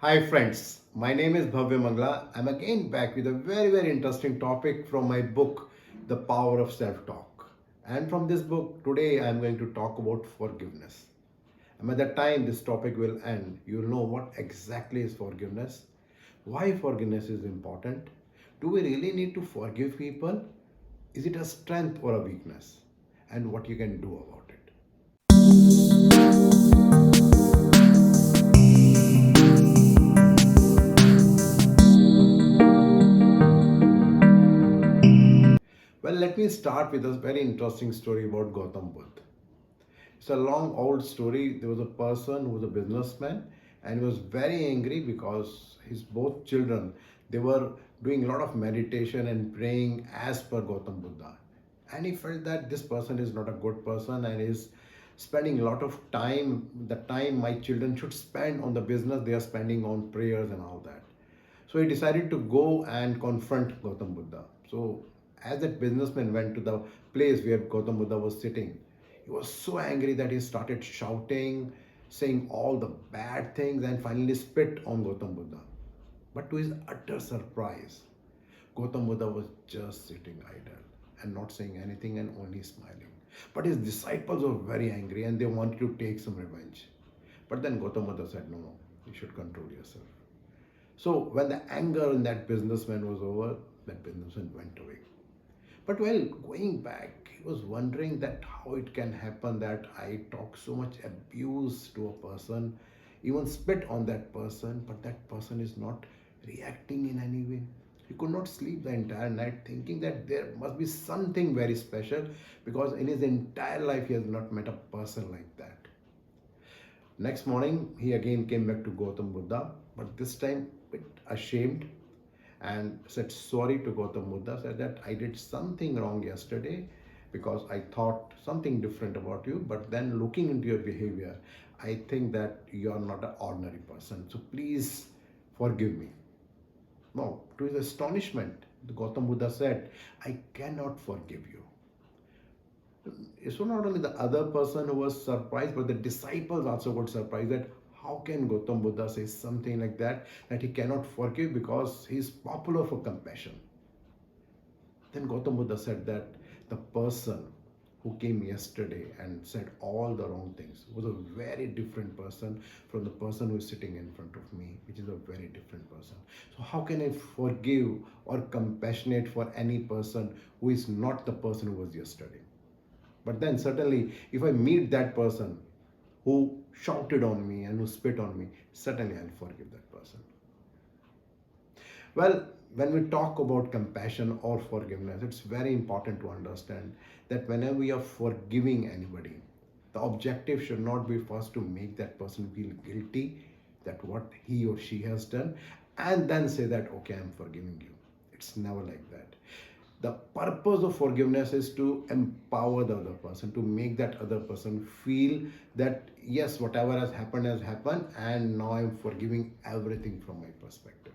Hi friends, my name is Bhavya Mangla. I'm again back with a very interesting topic from my book, The Power of Self-Talk. And from this book, today I'm going to talk about forgiveness. And by the time this topic will end, you'll know what exactly is forgiveness, why forgiveness is important, do we really need to forgive people, is it a strength or a weakness, and what you can do about it. Well, let me start with a very interesting story about Gautam Buddha. It's a long old story. There was a person who was a businessman and he was very angry because his both children they were doing a lot of meditation and praying as per Gautam Buddha. And he felt that this person is not a good person and is spending a lot of time, the time my children should spend on the business, they are spending on prayers and all that. So he decided to go and confront Gautam Buddha. So as that businessman went to the place where Gautam Buddha was sitting, he was so angry that he started shouting, saying all the bad things, and finally spit on Gautam Buddha. But to his utter surprise, Gautam Buddha was just sitting idle and not saying anything and only smiling. But his disciples were very angry and they wanted to take some revenge. But then Gautam Buddha said, no, you should control yourself. So when the anger in that businessman was over, that businessman went away. But while going back, he was wondering that how it can happen that I talk so much abuse to a person, even spit on that person, but that person is not reacting in any way. He could not sleep the entire night thinking that there must be something very special because in his entire life he has not met a person like that. Next morning, he again came back to Gautam Buddha, but this time a bit ashamed and said sorry to Gautam Buddha, said that I did something wrong yesterday because I thought something different about you, but then looking into your behavior, I think that you are not an ordinary person. So please forgive me. No, to his astonishment, the Gautam Buddha said, I cannot forgive you. So not only the other person who was surprised, but the disciples also got surprised that how can Gautam Buddha say something like that he cannot forgive because he is popular for compassion. Then Gautam Buddha said that the person who came yesterday and said all the wrong things was a very different person from the person who is sitting in front of me, which is a very different person. So how can I forgive or compassionate for any person who is not the person who was yesterday? But then certainly, if I meet that person who shouted on me and who spit on me, certainly I'll forgive that person. Well, when we talk about compassion or forgiveness, it's very important to understand that whenever we are forgiving anybody, the objective should not be first to make that person feel guilty that what he or she has done and then say that, okay, I'm forgiving you. It's never like that. The purpose of forgiveness is to empower the other person, to make that other person feel that yes, whatever has happened, and now I'm forgiving everything from my perspective.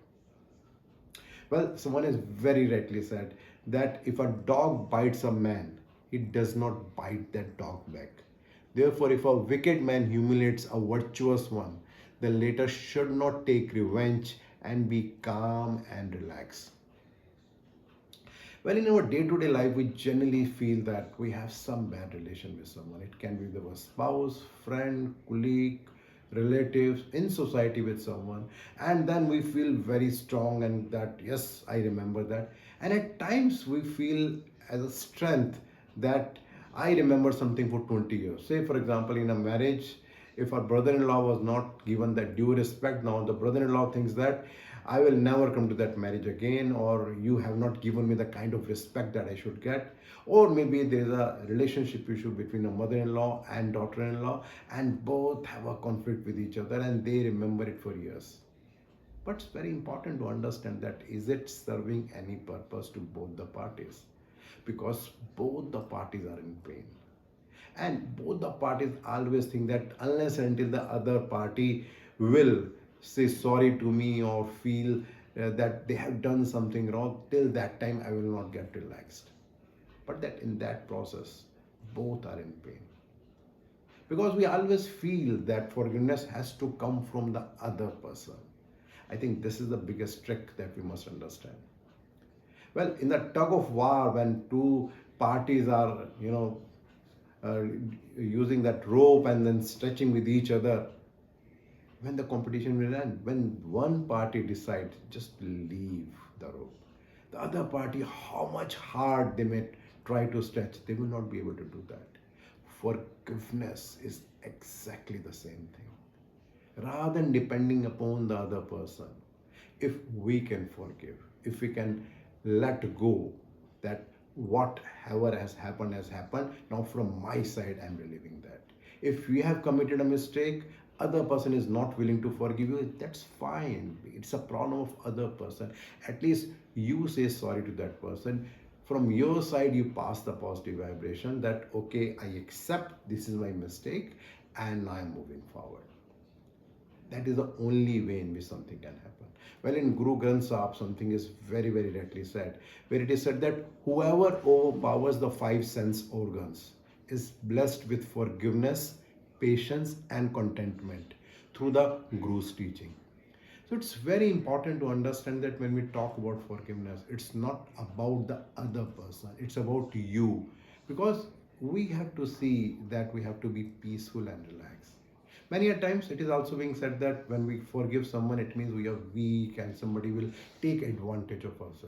Well, someone has very rightly said that if a dog bites a man, it does not bite that dog back. Therefore, if a wicked man humiliates a virtuous one, the latter should not take revenge and be calm and relaxed. Well, in our day-to-day life, we generally feel that we have some bad relation with someone. It can be with our spouse, friend, colleague, relatives, in society with someone. And then we feel very strong and that, yes, I remember that. And at times we feel as a strength that I remember something for 20 years. Say, for example, in a marriage, if our brother-in-law was not given that due respect, now the brother-in-law thinks that I will never come to that marriage again, or you have not given me the kind of respect that I should get. Or maybe there is a relationship issue between a mother-in-law and daughter-in-law, and both have a conflict with each other and they remember it for years. But it's very important to understand that is it serving any purpose to both the parties? Because both the parties are in pain. And both the parties always think that unless and until the other party will say sorry to me or feel that they have done something wrong, till that time I will not get relaxed. But that in that process, both are in pain. Because we always feel that forgiveness has to come from the other person. I think this is the biggest trick that we must understand. Well, in the tug of war, when two parties are, uh, using that rope and then stretching with each other, when the competition will end, when one party decides just leave the rope, the other party, how much hard they may try to stretch, they will not be able to do that. Forgiveness is exactly the same thing. Rather than depending upon the other person, if we can forgive, if we can let go, that whatever has happened. Now from my side, I'm relieving that. If we have committed a mistake, other person is not willing to forgive you, that's fine. It's a problem of other person. At least you say sorry to that person. From your side, you pass the positive vibration that okay, I accept this is my mistake and I'm moving forward. That is the only way in which something can happen. Well, in Guru Granth Sahib, something is very, very rightly said, where it is said that whoever overpowers the five sense organs is blessed with forgiveness, patience, and contentment through the Guru's teaching. So it's very important to understand that when we talk about forgiveness, it's not about the other person, it's about you. Because we have to see that we have to be peaceful and relaxed. Many a times it is also being said that when we forgive someone, it means we are weak and somebody will take advantage of us.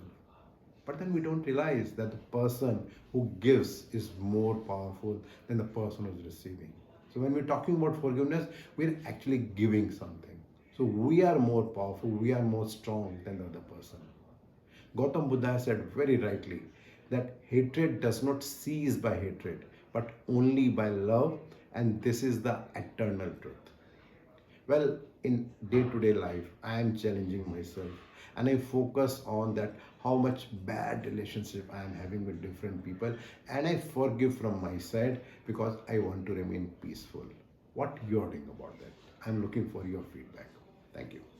But then we don't realize that the person who gives is more powerful than the person who's receiving. So when we're talking about forgiveness, we're actually giving something. So we are more powerful, we are more strong than the other person. Gautam Buddha said very rightly that hatred does not cease by hatred, but only by love, and this is the eternal truth. Well, in day to day life, I am challenging myself and I focus on that how much bad relationship I am having with different people, and I forgive from my side because I want to remain peaceful. What you're doing about that? I'm looking for your feedback. Thank you.